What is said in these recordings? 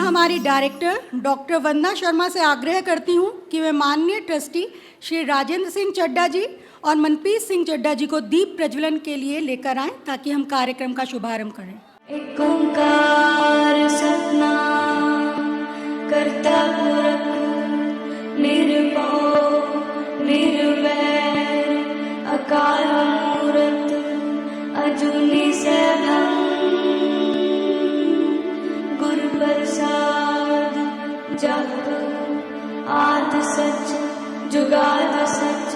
हमारी director doctor वंदना शर्मा से आग्रह करती हूं कि वे माननीय ट्रस्टी श्री राजेंद्र सिंह चड्ढा जी और मनप्रीत सिंह चड्ढा जी को दीप प्रज्वलन के लिए लेकर आएं ताकि हम कार्यक्रम का शुभारंभ करें। एक ओंकार सतनाम करता पुरख निर्भव निर्वैर अकाल मूरत अजूनी सैभं गुरु प्रसाद जप आद सच जुगाद सच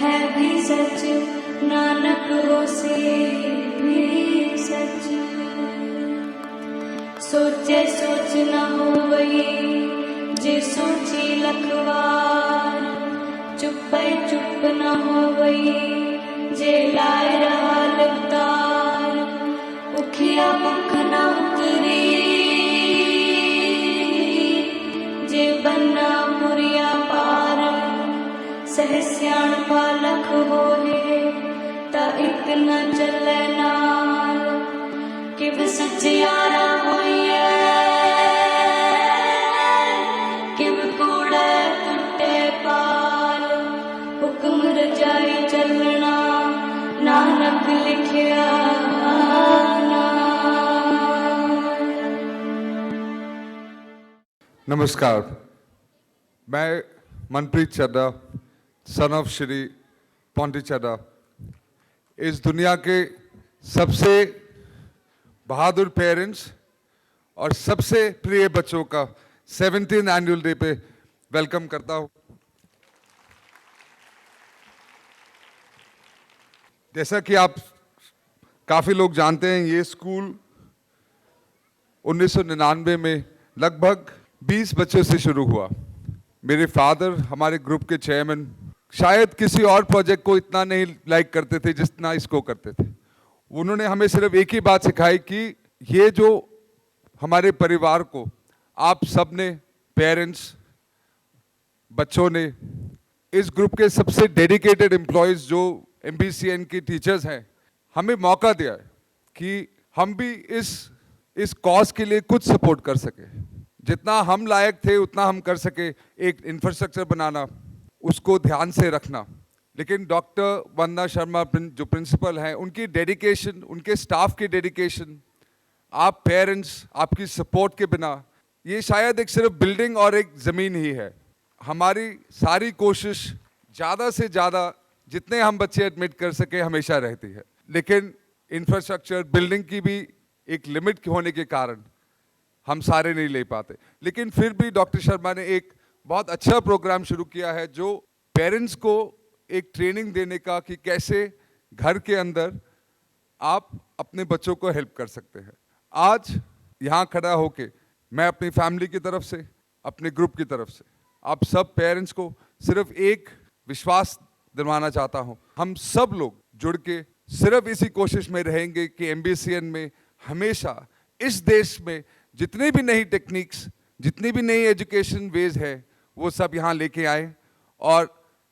है भी सच नानक होसी भी सच। सोचे सोच न होवई जे सोची लखवार चुप चुप न होवई जे लाए रहा लतार उखिया मुख न उतरी जे बन्ना मुरिया पार सहस्याण पालक होए ता एक न चले नाल किव सचियारा होइए किव कूड़े टुटे पाल हुक्म रजाई चलना नानक लिखिया नमस्कार, मैं मनप्रीत चड्ढा सन ऑफ श्री पॉन्टी चड्ढा इस दुनिया के सबसे बहादुर पेरेंट्स और सबसे प्रिय बच्चों का 17th एनुअल डे पे वेलकम करता हूँ। जैसा कि आप काफ़ी लोग जानते हैं, ये स्कूल 1999 में लगभग 20 बच्चों से शुरू हुआ। मेरे फादर हमारे ग्रुप के चेयरमैन शायद किसी और प्रोजेक्ट को इतना नहीं लाइक करते थे जितना इसको करते थे। उन्होंने हमें सिर्फ एक ही बात सिखाई कि ये जो हमारे परिवार को आप सब ने, पेरेंट्स, बच्चों ने, इस ग्रुप के सबसे डेडिकेटेड एम्प्लॉयज़ जो MBCN की टीचर्स हैं, हमें मौका दिया है कि हम भी इस कॉज के लिए कुछ सपोर्ट कर सके। जितना हम लायक थे उतना हम कर सके। एक इंफ्रास्ट्रक्चर बनाना, उसको ध्यान से रखना। लेकिन डॉक्टर वंदना शर्मा जो प्रिंसिपल हैं, उनकी डेडिकेशन, उनके स्टाफ की डेडिकेशन, आप पेरेंट्स, आपकी सपोर्ट के बिना ये शायद एक सिर्फ बिल्डिंग और एक ज़मीन ही है। हमारी सारी कोशिश ज़्यादा से ज़्यादा जितने हम बच्चे एडमिट कर सके हमेशा रहती है, लेकिन इंफ्रास्ट्रक्चर, बिल्डिंग की भी एक लिमिट होने के कारण हम सारे नहीं ले पाते। लेकिन फिर भी डॉक्टर शर्मा ने एक बहुत अच्छा प्रोग्राम शुरू किया है जो पेरेंट्स को एक ट्रेनिंग देने का कि कैसे घर के अंदर आप अपने बच्चों को हेल्प कर सकते हैं। आज यहाँ खड़ा होके मैं अपनी फैमिली की तरफ से, अपने ग्रुप की तरफ से आप सब पेरेंट्स को सिर्फ एक विश्वास दिलवाना चाहता हूँ। हम सब लोग जुड़ के सिर्फ इसी कोशिश में रहेंगे कि MBCN में हमेशा इस देश में जितनी भी नई टेक्निक्स, जितनी भी नई एजुकेशन वेज है, वो सब यहाँ लेके आए। और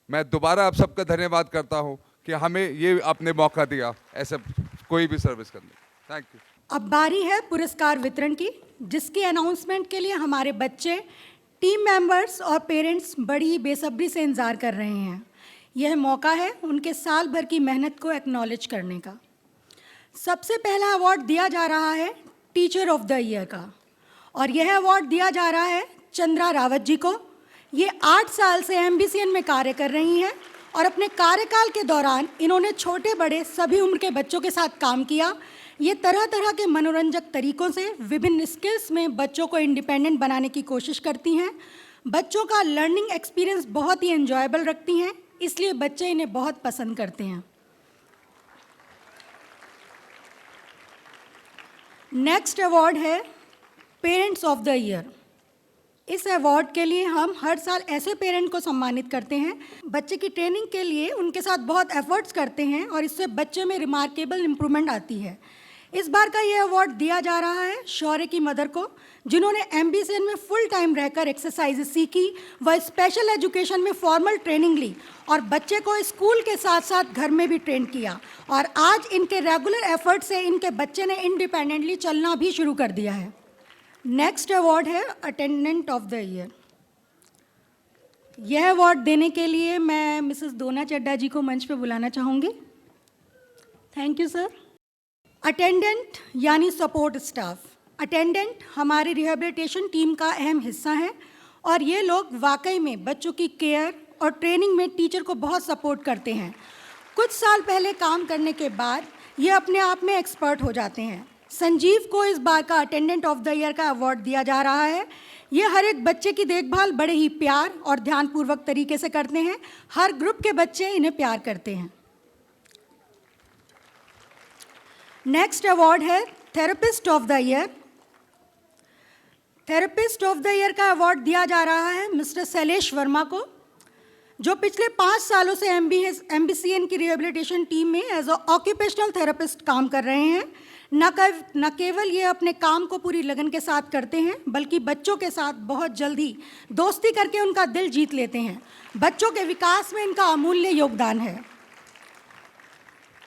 मैं दोबारा आप सबका धन्यवाद करता हूँ कि हमें ये आपने मौका दिया ऐसा कोई भी सर्विस करने। Thank you. अब बारी है पुरस्कार वितरण की, जिसकी अनाउंसमेंट के लिए हमारे बच्चे, टीम मेंबर्स और पेरेंट्स बड़ी बेसब्री से इंतज़ार कर रहे हैं। यह मौका है उनके साल भर की मेहनत को एक्नॉलेज करने का। सबसे पहला अवार्ड दिया जा रहा है टीचर ऑफ द ईयर का, और यह अवार्ड दिया जा रहा है चंद्रा रावत जी को। ये 8 साल से MBCN में कार्य कर रही हैं और अपने कार्यकाल के दौरान इन्होंने छोटे बड़े सभी उम्र के बच्चों के साथ काम किया, ये तरह तरह के मनोरंजक तरीकों से विभिन्न स्किल्स में बच्चों को इंडिपेंडेंट बनाने की कोशिश करती हैं। बच्चों का लर्निंग एक्सपीरियंस बहुत ही एंजॉयबल रखती हैं, इसलिए बच्चे इन्हें बहुत पसंद करते हैं। नेक्स्ट अवार्ड है पेरेंट्स ऑफ द ईयर। इस अवार्ड के लिए हम हर साल ऐसे पेरेंट को सम्मानित करते हैं बच्चे की ट्रेनिंग के लिए उनके साथ बहुत एफर्ट्स करते हैं और इससे बच्चे में रिमार्केबल इम्प्रूवमेंट आती है। इस बार का ये अवार्ड दिया जा रहा है शौर्य की मदर को, जिन्होंने एमबीसीएन में फुल टाइम रहकर एक्सरसाइजेस सीखी, व स्पेशल एजुकेशन में फॉर्मल ट्रेनिंग ली और बच्चे को स्कूल के साथ साथ घर में भी ट्रेन किया, और आज इनके रेगुलर एफर्ट से इनके बच्चे ने इंडिपेंडेंटली चलना भी शुरू कर दिया है। नेक्स्ट अवार्ड है अटेंडेंट ऑफ द ईयर। यह अवार्ड देने के लिए मैं मिसेस डोना चड्ढा जी को मंच पे बुलाना चाहूँगी। Thank you sir. अटेंडेंट यानी सपोर्ट स्टाफ। अटेंडेंट हमारी रिहेबिलिटेशन टीम का अहम हिस्सा है और ये लोग वाकई में बच्चों की केयर और ट्रेनिंग में टीचर को बहुत सपोर्ट करते हैं। कुछ साल पहले काम करने के बाद ये अपने आप में एक्सपर्ट हो जाते हैं। संजीव को इस बार का अटेंडेंट ऑफ द ईयर का अवार्ड दिया जा रहा है। ये हर एक बच्चे की देखभाल बड़े ही प्यार और ध्यानपूर्वक तरीके से करते हैं। हर ग्रुप के बच्चे इन्हें प्यार करते हैं। नेक्स्ट अवार्ड है therapist of the year. Therapist of the year का अवार्ड दिया जा रहा है मिस्टर शैलेश वर्मा को, जो पिछले 5 सालों से एमबीसीएन की रिहेबिलिटेशन टीम में एज ऑक्यूपेशनल थेरेपिस्ट काम कर रहे हैं। न केवल ये अपने काम को पूरी लगन के साथ करते हैं, बल्कि बच्चों के साथ बहुत जल्दी दोस्ती करके उनका दिल जीत लेते हैं। बच्चों के विकास में इनका अमूल्य योगदान है।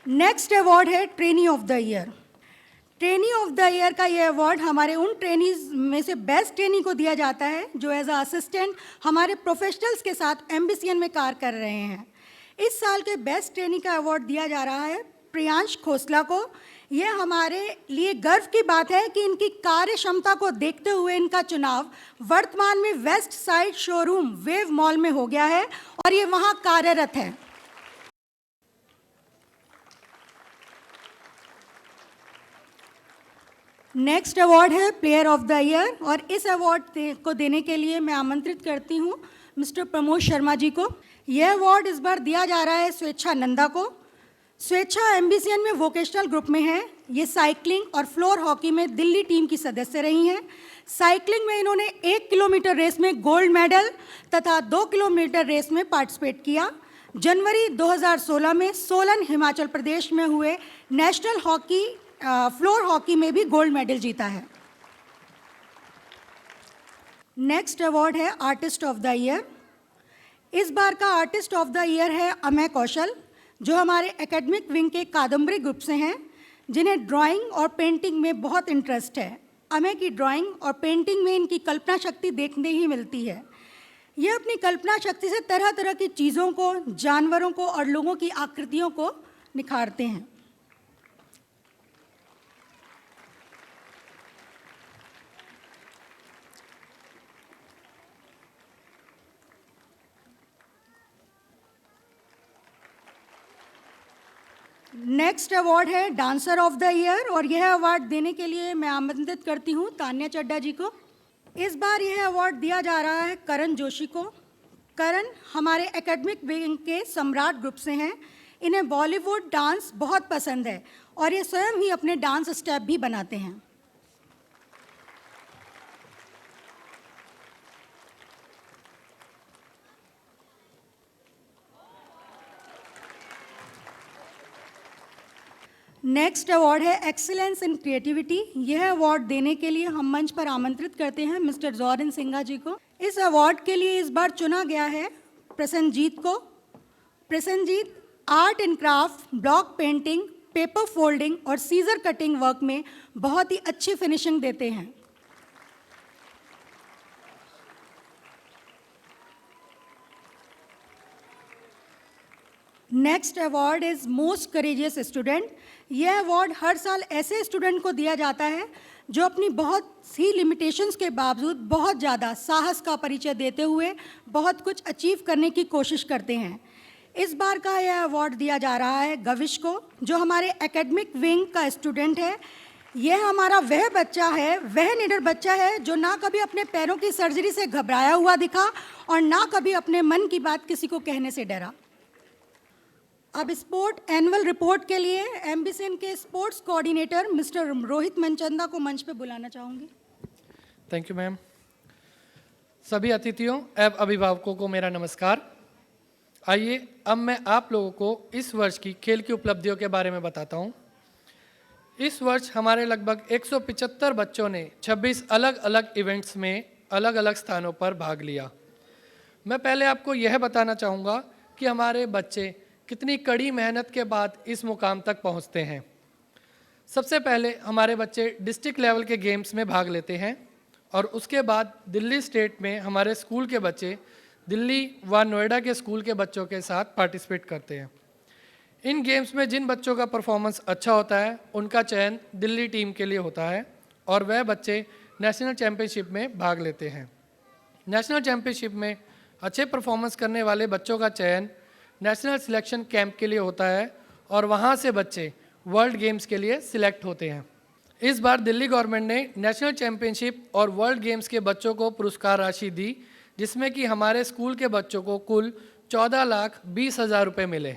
नेक्स्ट अवार्ड है trainee of the year. Trainee of the year का ये अवार्ड हमारे उन ट्रेनीज में से बेस्ट ट्रेनी को दिया जाता है जो एज अ असिस्टेंट हमारे प्रोफेशनल्स के साथ एमबीसीएन में कार्य कर रहे हैं। इस साल के बेस्ट ट्रेनी का अवार्ड दिया जा रहा है प्रियांश खोसला को। ये हमारे लिए गर्व की बात है कि इनकी कार्य क्षमता को देखते हुए इनका चुनाव वर्तमान में west side showroom wave mall में हो गया है और ये वहाँ कार्यरत है। नेक्स्ट अवार्ड है प्लेयर ऑफ द ईयर और इस अवार्ड को देने के लिए मैं आमंत्रित करती हूँ मिस्टर प्रमोद शर्मा जी को। यह अवार्ड इस बार दिया जा रहा है स्वेच्छा नंदा को। स्वेच्छा एमबीसीएन में वोकेशनल ग्रुप में है। ये साइकिलिंग और फ्लोर हॉकी में दिल्ली टीम की सदस्य रही हैं। साइकिलिंग में इन्होंने 1 किलोमीटर रेस में गोल्ड मेडल तथा 2 किलोमीटर रेस में पार्टिसिपेट किया। जनवरी 2016 में सोलन हिमाचल प्रदेश में हुए नेशनल हॉकी फ्लोर हॉकी में भी गोल्ड मेडल जीता है। नेक्स्ट अवार्ड है आर्टिस्ट ऑफ द ईयर। इस बार का आर्टिस्ट ऑफ द ईयर है अमय कौशल, जो हमारे एकेडमिक विंग के कादम्बरी ग्रुप से हैं, जिन्हें ड्राइंग और पेंटिंग में बहुत इंटरेस्ट है। अमय की ड्राइंग और पेंटिंग में इनकी कल्पना शक्ति देखने ही मिलती है। ये अपनी कल्पना शक्ति से तरह तरह की चीज़ों को, जानवरों को और लोगों की आकृतियों को निखारते हैं। नेक्स्ट अवार्ड है डांसर ऑफ द ईयर और यह अवार्ड देने के लिए मैं आमंत्रित करती हूँ तान्या चड्ढा जी को। इस बार यह अवार्ड दिया जा रहा है करण जोशी को। करण हमारे एकेडमिक विंग के सम्राट ग्रुप से हैं। इन्हें बॉलीवुड डांस बहुत पसंद है और ये स्वयं ही अपने डांस स्टेप भी बनाते हैं। नेक्स्ट अवार्ड है एक्सीलेंस इन क्रिएटिविटी। यह अवार्ड देने के लिए हम मंच पर आमंत्रित करते हैं मिस्टर जॉरिन सिंघा जी को। इस अवार्ड के लिए इस बार चुना गया है प्रसन्नजीत को। Prasannajit art and craft, block painting, paper folding और सीजर कटिंग वर्क में बहुत ही अच्छी फिनिशिंग देते हैं। Next award is most courageous student. यह अवार्ड हर साल ऐसे स्टूडेंट को दिया जाता है जो अपनी बहुत सी लिमिटेशंस के बावजूद बहुत ज़्यादा साहस का परिचय देते हुए बहुत कुछ अचीव करने की कोशिश करते हैं। इस बार का यह अवार्ड दिया जा रहा है गविश को, जो हमारे एकेडमिक विंग का स्टूडेंट है। यह हमारा वह बच्चा है, वह निडर बच्चा है जो ना कभी अपने पैरों की सर्जरी से घबराया हुआ दिखा और ना कभी अपने मन की बात किसी को कहने से डरा। अब स्पोर्ट एनुअल रिपोर्ट के लिए एम्बिशन के sports coordinator mister Rohit Manchanda को मंच पे बुलाना चाहूँगी। Thank you ma'am. सभी अतिथियों एवं अभिभावकों को मेरा नमस्कार। आइए अब मैं आप लोगों को इस वर्ष की खेल की उपलब्धियों के बारे में बताता हूँ। इस वर्ष हमारे लगभग 175 बच्चों ने 26 अलग अलग इवेंट्स में अलग अलग स्थानों पर भाग लिया। मैं पहले आपको यह बताना चाहूँगा कि हमारे बच्चे कितनी कड़ी मेहनत के बाद इस मुकाम तक पहुँचते हैं। सबसे पहले हमारे बच्चे डिस्ट्रिक्ट लेवल के गेम्स में भाग लेते हैं और उसके बाद दिल्ली स्टेट में हमारे स्कूल के बच्चे दिल्ली व नोएडा के स्कूल के बच्चों के साथ पार्टिसिपेट करते हैं। इन गेम्स में जिन बच्चों का परफॉर्मेंस अच्छा होता है उनका चयन दिल्ली टीम के लिए होता है और वह बच्चे नेशनल चैम्पियनशिप में भाग लेते हैं। नेशनल चैम्पियनशिप में अच्छे परफॉर्मेंस करने वाले बच्चों का चयन नेशनल सिलेक्शन कैंप के लिए होता है और वहाँ से बच्चे वर्ल्ड गेम्स के लिए सिलेक्ट होते हैं। इस बार दिल्ली गवर्नमेंट ने नेशनल चैम्पियनशिप और वर्ल्ड गेम्स के बच्चों को पुरस्कार राशि दी, जिसमें कि हमारे स्कूल के बच्चों को कुल 14,20,000 रुपये मिले।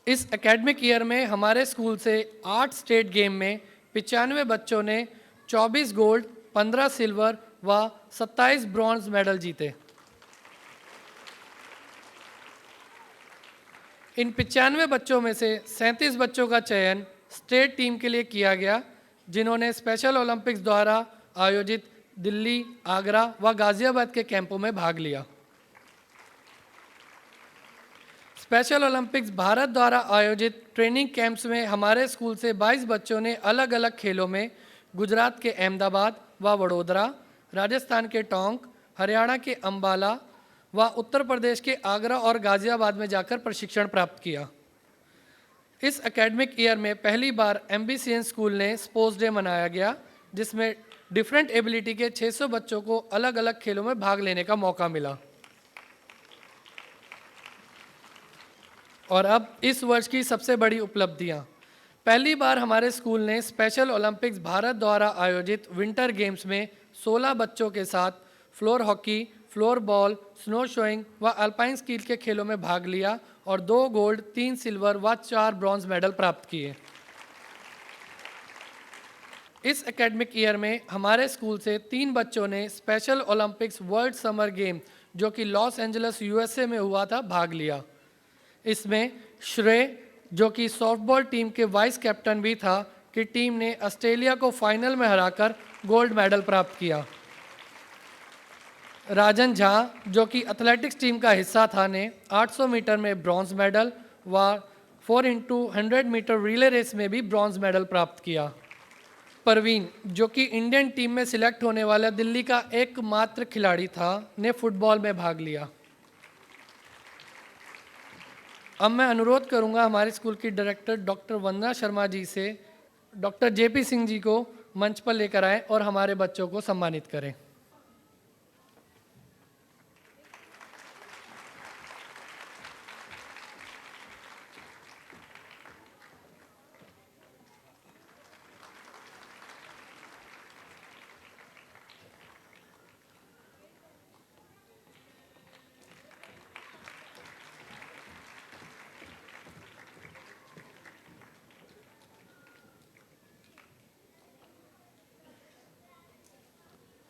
इस एकेडमिक ईयर में हमारे स्कूल से 8 स्टेट गेम में 95 बच्चों ने 24 गोल्ड, 15 सिल्वर व 27 ब्रॉन्ज मेडल जीते। इन 95 बच्चों में से 37 बच्चों का चयन स्टेट टीम के लिए किया गया, जिन्होंने स्पेशल ओलंपिक्स द्वारा आयोजित दिल्ली, आगरा व गाजियाबाद के कैंपों में भाग लिया। स्पेशल ओलंपिक्स भारत द्वारा आयोजित ट्रेनिंग कैंप्स में हमारे स्कूल से 22 बच्चों ने अलग अलग खेलों में गुजरात के अहमदाबाद व वडोदरा, राजस्थान के टोंक, हरियाणा के अंबाला व उत्तर प्रदेश के आगरा और गाजियाबाद में जाकर प्रशिक्षण प्राप्त किया। इस एकेडमिक ईयर में पहली बार एम्बिशन स्कूल ने स्पोर्ट्स डे मनाया गया, जिसमें डिफरेंट एबिलिटी के 600 बच्चों को अलग अलग खेलों में भाग लेने का मौका मिला। और अब इस वर्ष की सबसे बड़ी उपलब्धियां। पहली बार हमारे स्कूल ने स्पेशल ओलंपिक्स भारत द्वारा आयोजित विंटर गेम्स में 16 बच्चों के साथ floor hockey, floor ball, snow showing व अल्पाइन स्कील के खेलों में भाग लिया और 2 गोल्ड, 3 सिल्वर व 4 ब्रॉन्ज मेडल प्राप्त किए। इस एकेडमिक ईयर में हमारे स्कूल से 3 बच्चों ने special Olympics world summer game, जो कि लॉस एंजल्स यूएसए में हुआ था, भाग लिया। इसमें श्रेय, जो कि सॉफ्टबॉल टीम के वाइस कैप्टन भी था, कि टीम ने ऑस्ट्रेलिया को फाइनल में हराकर गोल्ड मेडल प्राप्त किया। राजन झा, जो कि एथलेटिक्स टीम का हिस्सा था, ने 800 मीटर में ब्रॉन्ज मेडल व 4x100 मीटर रिले रेस में भी ब्रॉन्ज मेडल प्राप्त किया। परवीन, जो कि इंडियन टीम में सिलेक्ट होने वाला दिल्ली का एकमात्र खिलाड़ी था, ने फुटबॉल में भाग लिया। अब मैं अनुरोध करूंगा हमारे स्कूल की डायरेक्टर डॉक्टर वंदना शर्मा जी से डॉक्टर जेपी सिंह जी को मंच पर लेकर आएं और हमारे बच्चों को सम्मानित करें।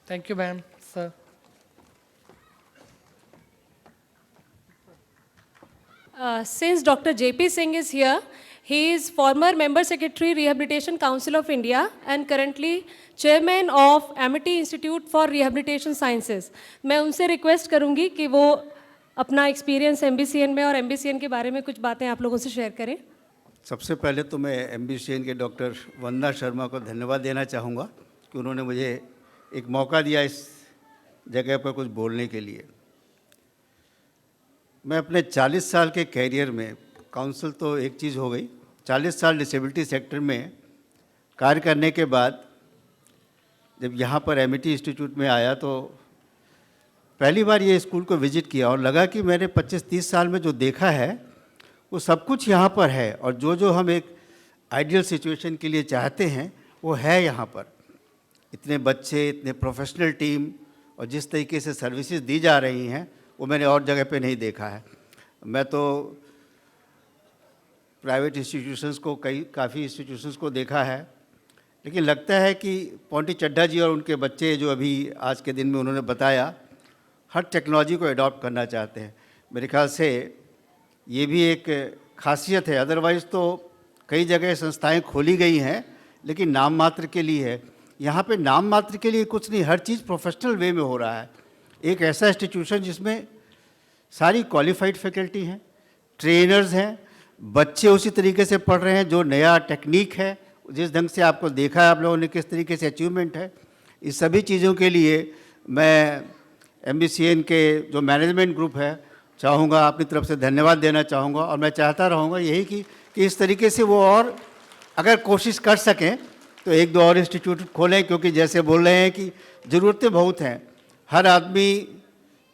Thank you, ma'am, sir. Since Dr. J.P. Singh is here, he is former Member Secretary, Rehabilitation Council of India and currently Chairman of Amity Institute for Rehabilitation Sciences. मैं उनसे रिक्वेस्ट करूंगी कि वो अपना एक्सपीरियंस एमबीसीएन में और एमबीसीएन के बारे में कुछ बातें आप लोगों से शेयर करें। सबसे पहले तो मैं एमबीसीएन के डॉक्टर वंदना शर्मा को धन्यवाद देना चाहूँगा कि उन्होंने मुझे एक मौका दिया इस जगह पर कुछ बोलने के लिए। मैं अपने 40 साल के कैरियर में, काउंसिल तो एक चीज़ हो गई, 40 साल डिसेबिलिटी सेक्टर में कार्य करने के बाद जब यहाँ पर एमिटी इंस्टीट्यूट में आया तो पहली बार ये स्कूल को विज़िट किया और लगा कि मैंने 25-30 साल में जो देखा है वो सब कुछ यहाँ पर है, और जो हम एक आइडियल सिचुएशन के लिए चाहते हैं वो है यहाँ पर। इतने बच्चे, इतने प्रोफेशनल टीम, और जिस तरीके से सर्विसेज दी जा रही हैं वो मैंने और जगह पे नहीं देखा है। मैं तो प्राइवेट इंस्टीट्यूशंस को काफ़ी इंस्टीट्यूशंस को देखा है, लेकिन लगता है कि पॉन्टी चड्ढा जी और उनके बच्चे जो अभी आज के दिन में उन्होंने बताया, हर टेक्नोलॉजी को अडॉप्ट करना चाहते हैं। मेरे ख्याल से ये भी एक खासियत है। अदरवाइज़ तो कई जगह संस्थाएं खोली गई हैं लेकिन नाम मात्र के लिए है। यहाँ पे नाम मात्र के लिए कुछ नहीं, हर चीज़ प्रोफेशनल वे में हो रहा है। एक ऐसा इंस्टीट्यूशन जिसमें सारी क्वालिफाइड फैकल्टी हैं, ट्रेनर्स हैं, बच्चे उसी तरीके से पढ़ रहे हैं, जो नया टेक्निक है, जिस ढंग से आपको देखा है आप लोगों ने किस तरीके से अचीवमेंट है। इस सभी चीज़ों के लिए मैं MBCN के जो मैनेजमेंट ग्रुप है चाहूँगा, अपनी तरफ से धन्यवाद देना चाहूँगा, और मैं चाहता रहूँगा यही कि इस तरीके से वो और अगर कोशिश कर सकें तो 1-2 और इंस्टीट्यूट खोलें, क्योंकि जैसे बोल रहे हैं कि ज़रूरतें बहुत हैं। हर आदमी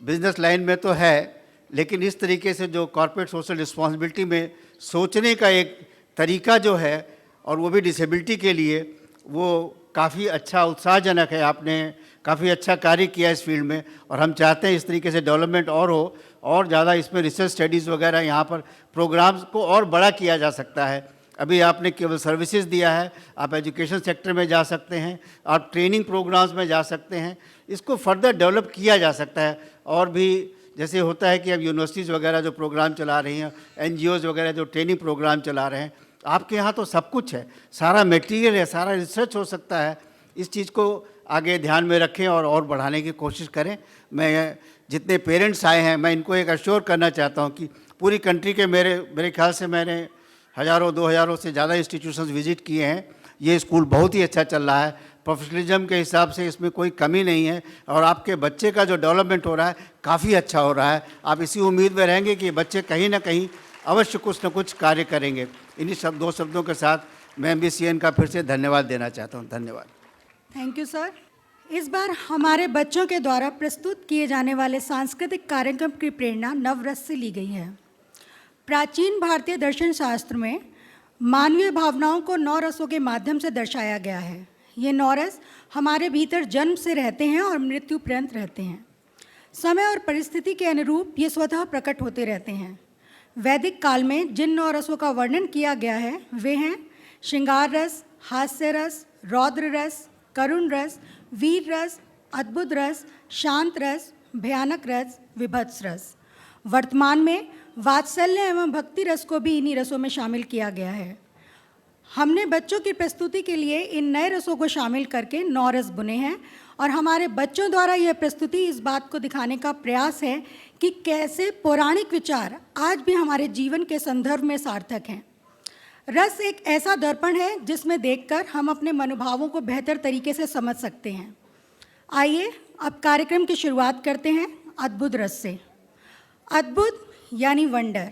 बिजनेस लाइन में तो है, लेकिन इस तरीके से जो कॉर्पोरेट सोशल रिस्पॉन्सिबिलिटी में सोचने का एक तरीका जो है, और वो भी डिसेबिलिटी के लिए, वो काफ़ी अच्छा, उत्साहजनक है। आपने काफ़ी अच्छा कार्य किया इस फील्ड में, और हम चाहते हैं इस तरीके से डेवलपमेंट और हो, और ज़्यादा इसमें रिसर्च स्टडीज़ वगैरह यहाँ पर प्रोग्राम्स को और बड़ा किया जा सकता है। अभी आपने केवल सर्विसेज दिया है, आप एजुकेशन सेक्टर में जा सकते हैं, आप ट्रेनिंग प्रोग्राम्स में जा सकते हैं, इसको फर्दर डेवलप किया जा सकता है। और भी जैसे होता है कि अब यूनिवर्सिटीज़ वगैरह जो प्रोग्राम चला रही हैं, NGOs वगैरह जो ट्रेनिंग प्रोग्राम चला रहे हैं, आपके यहाँ तो सब कुछ है, सारा मटेरियल है, सारा रिसर्च हो सकता है। इस चीज़ को आगे ध्यान में रखें और बढ़ाने की कोशिश करें। मैं जितने पेरेंट्स आए हैं, मैं इनको एक अश्योर करना चाहता हूँ कि पूरी कंट्री के मेरे ख्याल से मैंने हज़ारों 2000 से ज़्यादा इंस्टीट्यूशंस विज़िट किए हैं। ये स्कूल बहुत ही अच्छा चल रहा है, प्रोफेशनलिज्म के हिसाब से इसमें कोई कमी नहीं है, और आपके बच्चे का जो डेवलपमेंट हो रहा है काफ़ी अच्छा हो रहा है। आप इसी उम्मीद में रहेंगे कि बच्चे कहीं ना कहीं अवश्य कुछ न कुछ कार्य करेंगे। इन्हीं 2 शब्दों के साथ मैं MBCN का फिर से धन्यवाद देना चाहता हूँ। धन्यवाद। Thank you sir. इस बार हमारे बच्चों के द्वारा प्रस्तुत किए जाने वाले सांस्कृतिक कार्यक्रम की प्रेरणा नवरस से ली गई है। प्राचीन भारतीय दर्शन शास्त्र में मानवीय भावनाओं को 9 रसों के माध्यम से दर्शाया गया है। ये 9 रस हमारे भीतर जन्म से रहते हैं और मृत्यु पर्यंत रहते हैं। समय और परिस्थिति के अनुरूप ये स्वतः प्रकट होते रहते हैं। वैदिक काल में जिन 9 रसों का वर्णन किया गया है वे हैं श्रृंगार रस, हास्य रस, रौद्र रस, करुण रस, वीर रस, अद्भुत रस, शांत रस, भयानक रस, विभत्स रस। वर्तमान में वात्सल्य एवं भक्ति रस को भी इन्हीं रसों में शामिल किया गया है। हमने बच्चों की प्रस्तुति के लिए इन नए रसों को शामिल करके 9 रस बुने हैं, और हमारे बच्चों द्वारा यह प्रस्तुति इस बात को दिखाने का प्रयास है कि कैसे पौराणिक विचार आज भी हमारे जीवन के संदर्भ में सार्थक हैं। रस एक ऐसा दर्पण है जिसमें देखकर हम अपने मनोभावों को बेहतर तरीके से समझ सकते हैं। आइए अब कार्यक्रम की शुरुआत करते हैं अद्भुत रस से। अद्भुत यानी वंडर,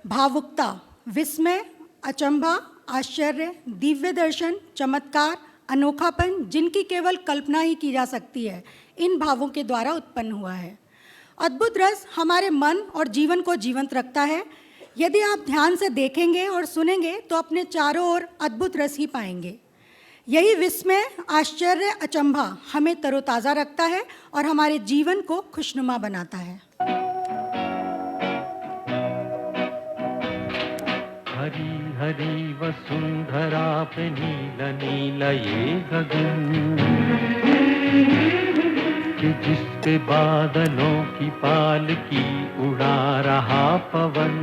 भावुकता, विस्मय, अचंभा, आश्चर्य, दिव्य दर्शन, चमत्कार, अनोखापन, जिनकी केवल कल्पना ही की जा सकती है, इन भावों के द्वारा उत्पन्न हुआ है। अद्भुत रस हमारे मन और जीवन को जीवंत रखता है। यदि आप ध्यान से देखेंगे और सुनेंगे तो अपने चारों ओर अद्भुत रस ही पाएंगे। यही विस्मय, आश्चर्य, अचंभा हमें तरोताज़ा रखता है और हमारे जीवन को खुशनुमा बनाता है। हरी हरी वसुंधरा पे नीला नीला ये गगन, कि जिसपे बादलों की पालकी उड़ा रहा पवन।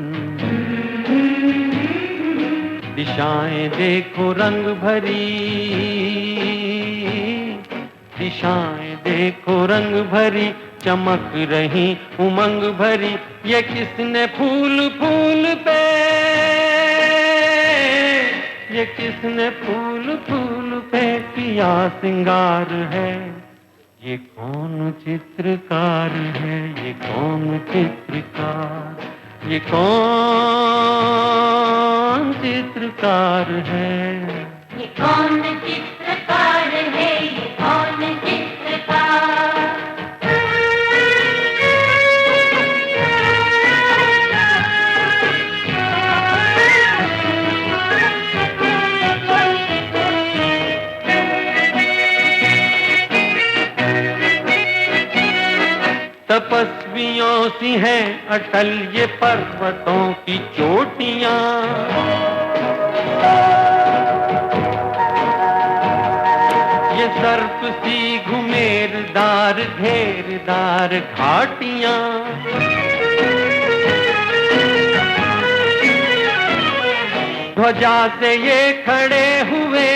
दिशाएं देखो रंग भरी, दिशाएं देखो रंग भरी, चमक रही उमंग भरी। ये किसने फूल फूल पे, ये किसने फूल फूल पे किया सिंगार है। ये कौन चित्रकार है, ये कौन चित्रकार, ये कौन चित्रकार है। ये कौन चित्रकार है, ये कौन छवियों सी हैं अटल ये पर्वतों की चोटियां। ये सर्प सी घुमेरदार घेरदार घाटियां। ध्वजा से ये खड़े हुए,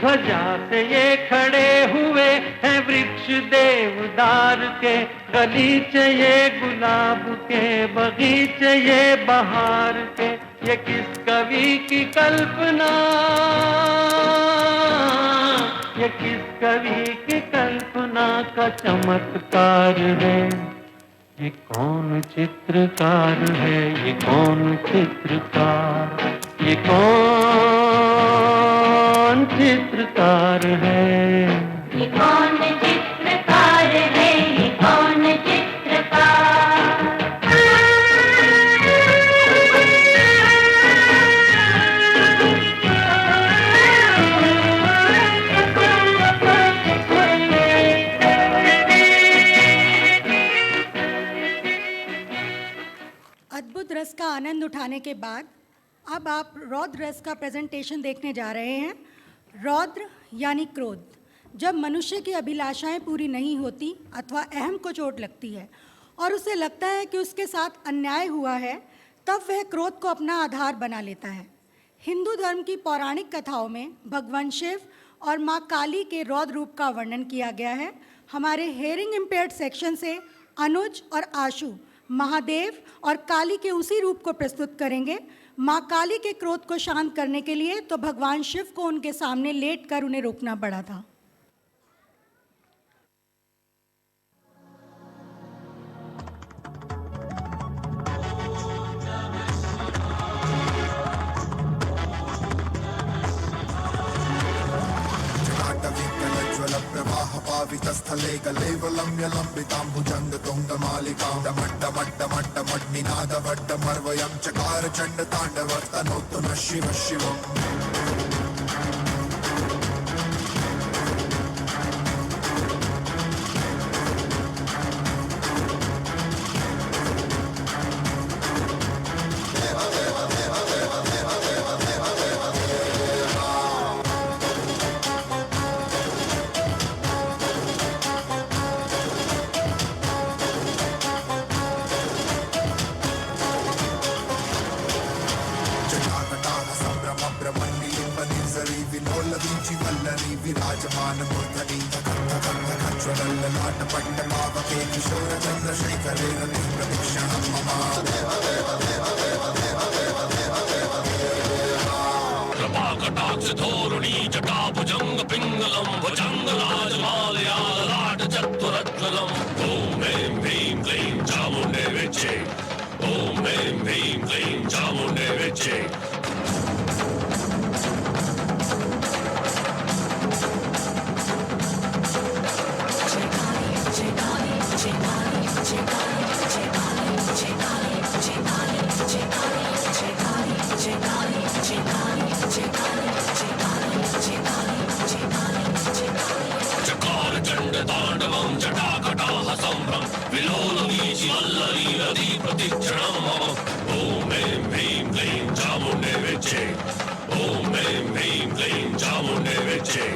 ध्वजा से ये खड़े हुए हैं वृक्ष देवदार के, गलीचे ये गुलाब के, बगीचे ये बहार के। ये किस कवि की कल्पना, ये किस कवि की कल्पना का चमत्कार है। ये कौन चित्रकार है, ये कौन चित्रकार, ये कौन चित्रकार है। ये कौन चित्रकार है, ये कौन चित्रकार। अद्भुत रस का आनंद उठाने के बाद अब आप रौद्र रस का प्रेजेंटेशन देखने जा रहे हैं। रौद्र यानी क्रोध। जब मनुष्य की अभिलाषाएं पूरी नहीं होती अथवा अहम को चोट लगती है और उसे लगता है कि उसके साथ अन्याय हुआ है, तब वह क्रोध को अपना आधार बना लेता है। हिंदू धर्म की पौराणिक कथाओं में भगवान शिव और माँ काली के रौद्र रूप का वर्णन किया गया है। हमारे हेयरिंग इम्पेयर्ड सेक्शन से अनुज और आशु महादेव और काली के उसी रूप को प्रस्तुत करेंगे। माँ काली के क्रोध को शांत करने के लिए तो भगवान शिव को उनके सामने लेटकर उन्हें रोकना पड़ा था। पावितस्थले कलेवलम्य लम्बिताम्बुजङ्ग तुङ्गमालिकां डमड्डमड्डमड्डमड्निनादवड्डमर्वयं चकार चण्डताण्डवस्तनोतु नः शिवः शिवम्। विराजमान मूर्धनि लाटपट्टमावके किशोर चन्द्रशेखरे रति प्रदक्षिणं मम। कृपाकटाक्ष धोरुणी जटाभुजंग पिंगलम भुजंग राजमालया ललाट चतुरज्वलम। ओम ऐं ह्रीं क्लीं चामुण्डे विच्चे, ओम ऐं ह्रीं क्लीं चामुण्डे विच्चे। चकार चंड तांडवं जटाकटाह संभ्रम विलोलवीचि वल्लरी रति प्रतिक्षणं मम। ओम ऐं ह्रीं क्लीं चामुण्डे विच्चे, ओम ऐं ह्रीं क्लीं चामुण्डे विच्चे।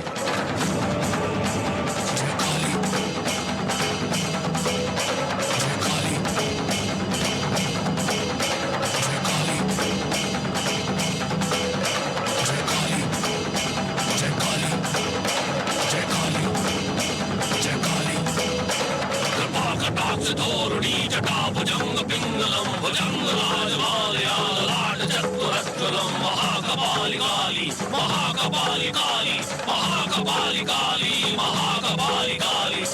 धोरुणी जटाभुजंग पिंगलम भुजंग राजमालया ललाट चतुरज्वलम। महाकपाली काली, महाकपाली काली, महाकपाली काली, महाकपाली काली।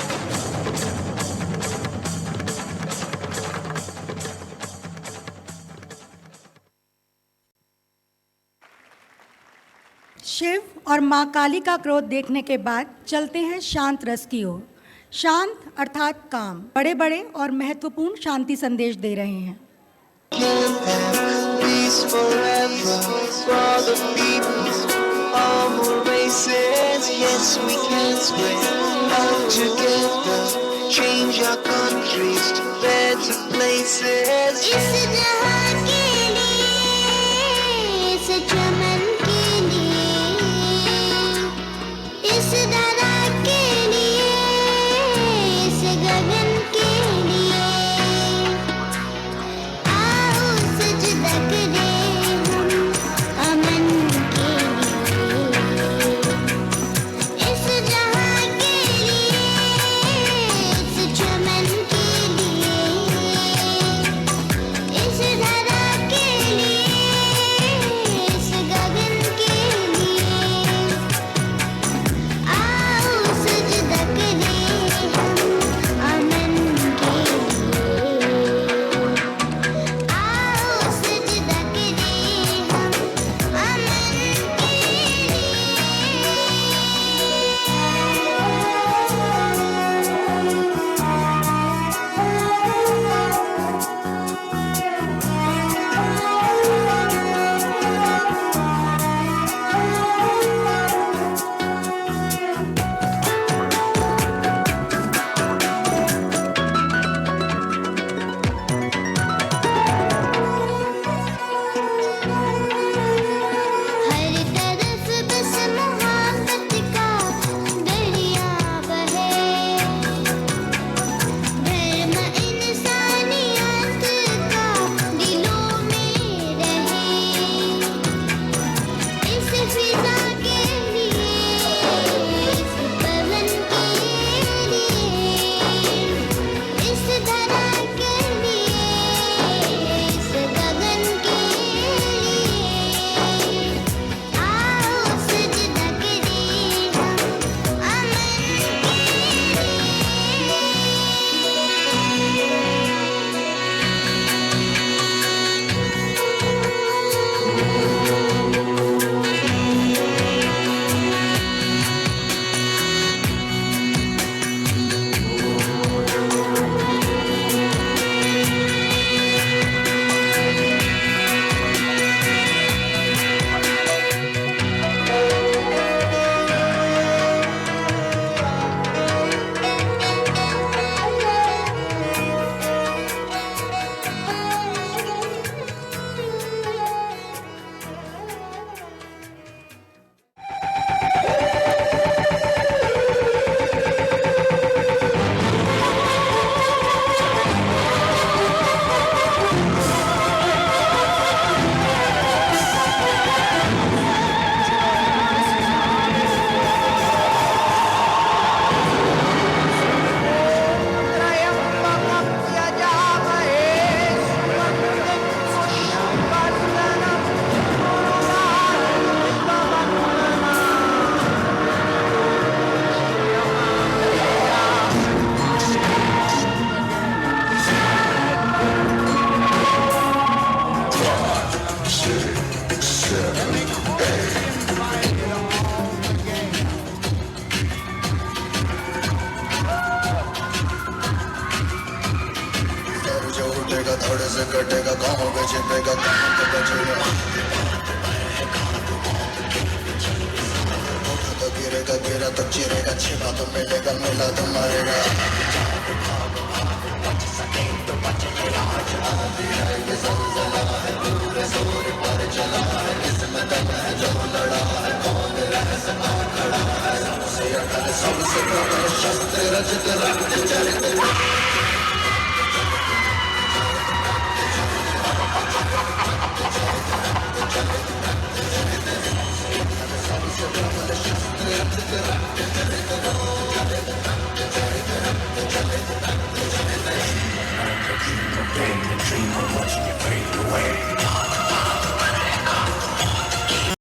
शिव और माँ काली का क्रोध देखने के बाद चलते हैं शांत रस की ओर। शांत अर्थात काम बड़े बड़े और महत्वपूर्ण शांति संदेश दे रहे हैं। Peace forever for the people, all will raise places. Yes, we can spread love together. Change our countries to better places. इस जहां के लिए, इस चमन के लिए, इस धरा के लिए, इस गगन के लिए, आओ सजदा करें हम अमन के लिए। इस जहां के लिए, इस चमन के लिए, इस धरा के लिए, इस गगन के लिए, आओ सजदा करें हम अमन के लिए। आओ सजदा करें हम अमन के हर तरफ बस मोहब्बत का दरिया बहे। धर्म इंसानियत का दिलों में रहे। इस फिजा के लिए, इस पवन के लिए, इस धरा के लिए, इस गगन के लिए, आओ सजदा करें हम अमन जो उठेगा थोड़े से कटेगा, गाँव में छिपेगा, गाँव के बचेगा। उठा तो गिरेगा, गिरा तो चिरेगा, छिपा तो मिलेगा, मिला तो मरेगा। सबसे बड़ा शस्त्र रचित रक्त चरित